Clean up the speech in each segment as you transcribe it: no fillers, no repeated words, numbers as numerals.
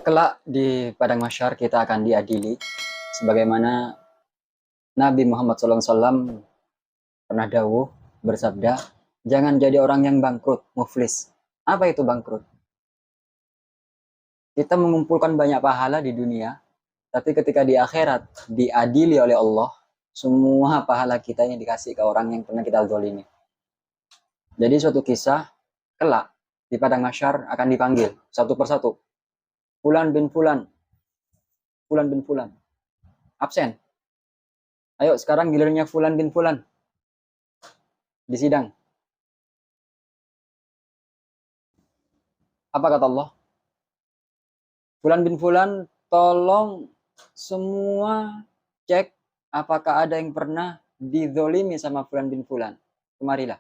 Kelak di padang mahsyar kita akan diadili sebagaimana Nabi Muhammad SAW pernah dawuh bersabda, jangan jadi orang yang bangkrut, muflis. Apa itu bangkrut? Kita mengumpulkan banyak pahala di dunia, tapi ketika di akhirat diadili oleh Allah, semua pahala kita ini dikasih ke orang yang pernah kita zalimi. Jadi suatu kisah, kelak di padang mahsyar akan dipanggil satu persatu. Fulan bin Fulan, Fulan bin Fulan, absen. Ayo sekarang gilirannya Fulan bin Fulan di sidang. Apa kata Allah? Fulan bin Fulan, tolong semua cek apakah ada yang pernah dizolimi sama Fulan bin Fulan. Kemarilah.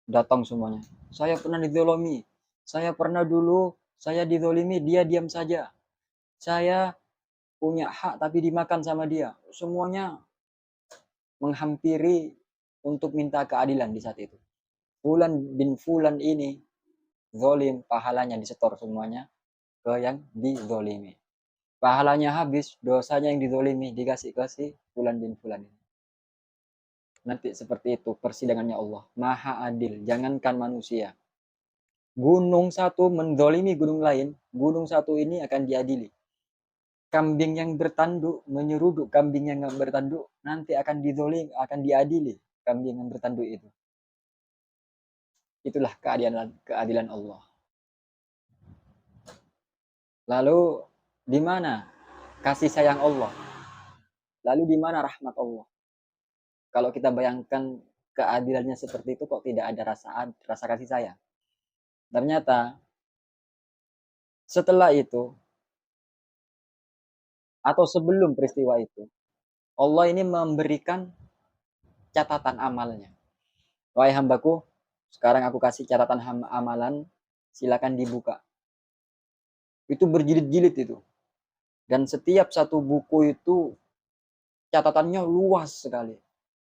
Datang semuanya. Saya pernah dizolimi. Saya pernah dulu, saya dizolimi, dia diam saja. Saya punya hak tapi dimakan sama dia. Semuanya menghampiri untuk minta keadilan di saat itu. Fulan bin Fulan ini zolim, pahalanya disetor semuanya ke yang dizolimi. Pahalanya habis, dosanya yang dizolimi dikasih ke si Fulan bin Fulan ini. Nanti seperti itu persidangannya Allah. Maha adil, jangankan manusia. Gunung satu menzolimi gunung lain, gunung satu ini akan diadili. Kambing yang bertanduk menyeruduk kambing yang nggak bertanduk, nanti akan dizolim, akan diadili kambing yang bertanduk itu. Itulah keadilan Allah. Lalu di mana kasih sayang Allah? Lalu di mana rahmat Allah? Kalau kita bayangkan keadilannya seperti itu kok tidak ada rasa kasih sayang. Ternyata setelah itu atau sebelum peristiwa itu, Allah ini memberikan catatan amalnya. Wahai hambaku, sekarang aku kasih catatan amalan, silakan dibuka. Itu berjilid-jilid itu. Dan setiap satu buku itu catatannya luas sekali.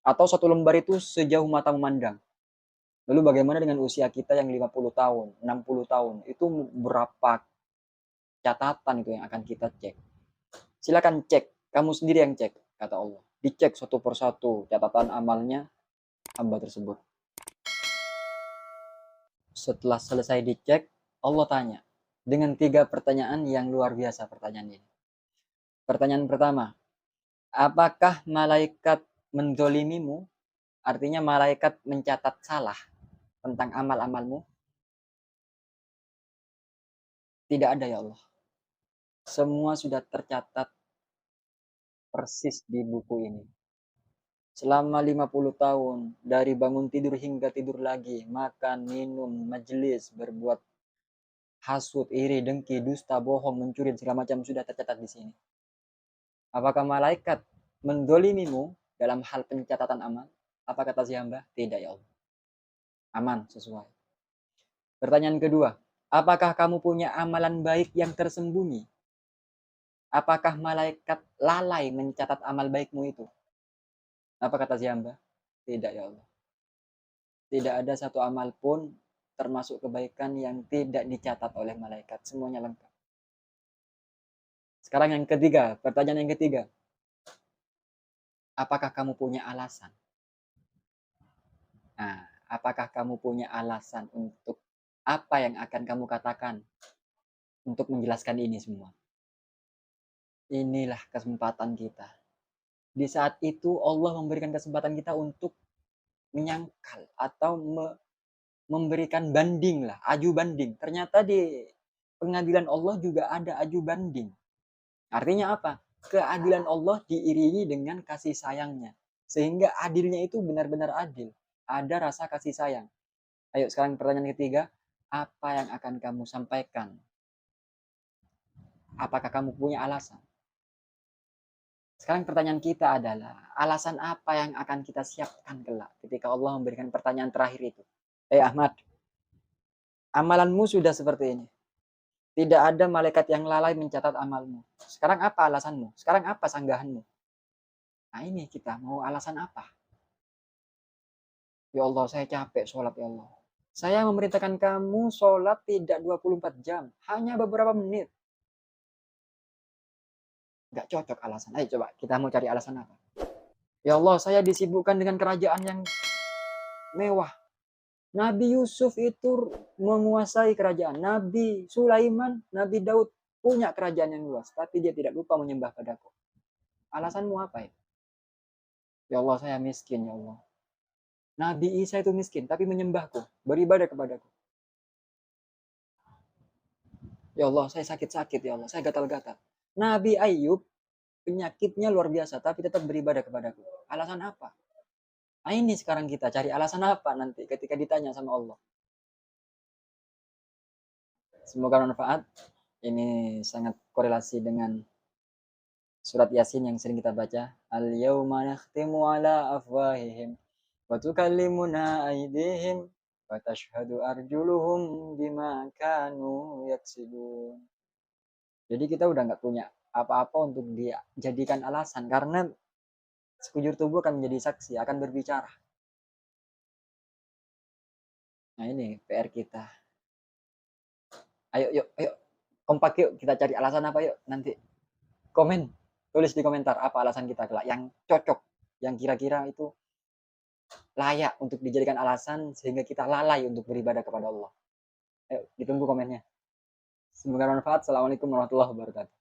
Atau satu lembar itu sejauh mata memandang. Lalu bagaimana dengan usia kita yang 50 tahun, 60 tahun? Itu berapa catatan itu yang akan kita cek? Silakan cek, kamu sendiri yang cek, kata Allah. Dicek satu persatu catatan amalnya hamba tersebut. Setelah selesai dicek, Allah tanya dengan 3 pertanyaan yang luar biasa pertanyaan ini. Pertanyaan pertama, apakah malaikat menzolimimu? Artinya malaikat mencatat salah tentang amal-amalmu? Tidak ada ya Allah. Semua sudah tercatat persis di buku ini. Selama 50 tahun, dari bangun tidur hingga tidur lagi, makan, minum, majelis, berbuat hasut, iri, dengki, dusta, bohong, mencuri, segala macam sudah tercatat di sini. Apakah malaikat mendolimimu dalam hal pencatatan amal? Apa kata si hamba? Tidak ya Allah. Aman, sesuai. Pertanyaan kedua, apakah kamu punya amalan baik yang tersembunyi? Apakah malaikat lalai mencatat amal baikmu itu? Apa kata si hamba? Tidak ya Allah. Tidak ada satu amal pun termasuk kebaikan yang tidak dicatat oleh malaikat. Semuanya lengkap. Sekarang yang ketiga, pertanyaan yang ketiga. Apakah kamu punya alasan? Nah, apakah kamu punya alasan untuk apa yang akan kamu katakan untuk menjelaskan ini semua? Inilah kesempatan kita. Di saat itu Allah memberikan kesempatan kita untuk menyangkal atau memberikan banding lah, aju banding. Ternyata di pengadilan Allah juga ada aju banding. Artinya apa? Keadilan Allah diiringi dengan kasih sayangnya. Sehingga adilnya itu benar-benar adil. Ada rasa kasih sayang. Ayo sekarang pertanyaan ketiga. Apa yang akan kamu sampaikan? Apakah kamu punya alasan? Sekarang pertanyaan kita adalah, alasan apa yang akan kita siapkan kelak ketika Allah memberikan pertanyaan terakhir itu? Ahmad, amalanmu sudah seperti ini. Tidak ada malaikat yang lalai mencatat amalmu. Sekarang apa alasanmu? Sekarang apa sanggahanmu? Nah ini kita mau alasan apa? Ya Allah, saya capek sholat ya Allah. Saya memerintahkan kamu sholat tidak 24 jam, hanya beberapa menit. Nggak cocok alasan. Ayo coba, kita mau cari alasan apa? Ya Allah, saya disibukkan dengan kerajaan yang mewah. Nabi Yusuf itu menguasai kerajaan. Nabi Sulaiman, Nabi Daud punya kerajaan yang luas. Tapi dia tidak lupa menyembah padaku. Alasanmu apa ya? Ya Allah, saya miskin ya Allah. Nabi Isa itu miskin, tapi menyembahku, beribadah kepadaku. Ya Allah, saya sakit-sakit ya Allah, saya gatal-gatal. Nabi Ayub, penyakitnya luar biasa, tapi tetap beribadah kepadaku. Alasan apa? Nah, ini sekarang kita cari alasan apa nanti ketika ditanya sama Allah. Semoga bermanfaat. Ini sangat korelasi dengan surat Yasin yang sering kita baca. Al-yawma nakhtimu ala afwahihim wa tukallimuna aydihim wa tashhadu arjuluhum bima kanu yaksibun. Jadi kita udah nggak punya apa-apa untuk dijadikan alasan karena sekujur tubuh akan menjadi saksi, akan berbicara. Nah ini PR kita. Ayo, yuk, ayo, kompak yuk, kita cari alasan apa yuk nanti. Komen, tulis di komentar apa alasan kita kelak yang cocok, yang kira-kira itu layak untuk dijadikan alasan sehingga kita lalai untuk beribadah kepada Allah. Ayo, ditunggu komennya. Semoga bermanfaat. Assalamualaikum warahmatullahi wabarakatuh.